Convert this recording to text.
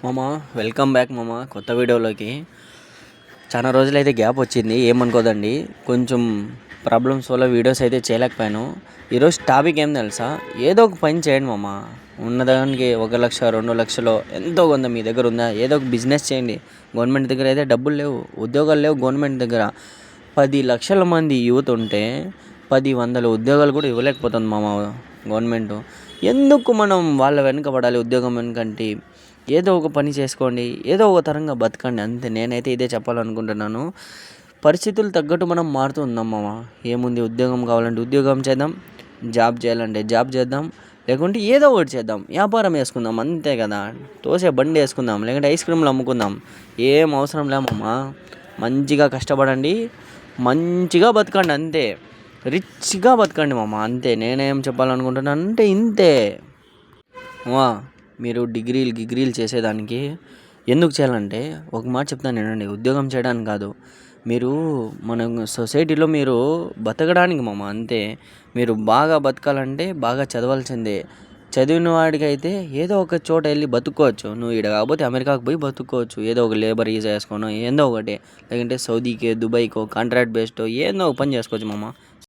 మామ welcome back మామ కొత్త వీడియోలోకి. చాలా రోజులైతే గ్యాప్ వచ్చింది, ఏమనుకోదండి. కొంచెం ప్రాబ్లమ్స్ వల్ల వీడియోస్ అయితే చేయలేకపోయాను. ఈరోజు టాపిక్ ఏం తెలుసా, ఏదో ఒక పని చేయండి మామ. ఉన్నదానికి 1,00,000 2,00,000 ఎంతో కొంత మీ దగ్గర ఉందా, ఏదో ఒక బిజినెస్ చేయండి. గవర్నమెంట్ దగ్గర అయితే డబ్బులు లేవు, ఉద్యోగాలు లేవు. గవర్నమెంట్ దగ్గర 10 లక్షల మంది యూత్ ఉంటే 10 వందల ఉద్యోగాలు కూడా ఇవ్వలేకపోతుంది మామ గవర్నమెంట్. ఎందుకు మనం వాళ్ళ వెనుక పడాలి? ఉద్యోగం వెనుకంటే ఏదో ఒక పని చేసుకోండి, ఏదో ఒక తరంగా బతకండి, అంతే. నేనైతే ఇదే చెప్పాలనుకుంటున్నాను. పరిస్థితులు తగ్గట్టు మనం మారుతూ ఉందాం మామ. ఏముంది, ఉద్యోగం కావాలంటే ఉద్యోగం చేద్దాం, జాబ్ చేయాలంటే జాబ్ చేద్దాం, లేకుంటే ఏదో ఒకటి చేద్దాం, వ్యాపారం వేసుకుందాం, అంతే కదా. తోసే బండి వేసుకుందాం, లేకుంటే ఐస్ క్రీమ్లు అమ్ముకుందాం, ఏం అవసరం లే మామ. మంచిగా కష్టపడండి, మంచిగా బతకండి, అంతే. రిచ్గా బతకండి మామ, అంతే. నేనేం చెప్పాలనుకుంటున్నాను అంటే ఇంతే. మీరు డిగ్రీలు చేసేదానికి ఎందుకు చేయాలంటే, ఒక మాట చెప్తాను వినండి. ఉద్యోగం చేయడానికి కాదు, మీరు మన సొసైటీలో మీరు బతకడానికి మామ, అంతే. మీరు బాగా బతకాలంటే బాగా చదవాల్సిందే. చదివిన వాడికైతే ఏదో ఒక చోట వెళ్ళి బతుక్కోవచ్చు. నువ్వు ఇక్కడ కాకపోతే అమెరికాకు పోయి బతుక్కోవచ్చు, ఏదో ఒక లేబర్ ఈజా వేసుకోను, ఏదో ఒకటి. లేకుంటే సౌదీకి, దుబాయ్కో, కాంట్రాక్ట్ బేస్డ్ ఏదో ఒక పని చేసుకోవచ్చు మామ.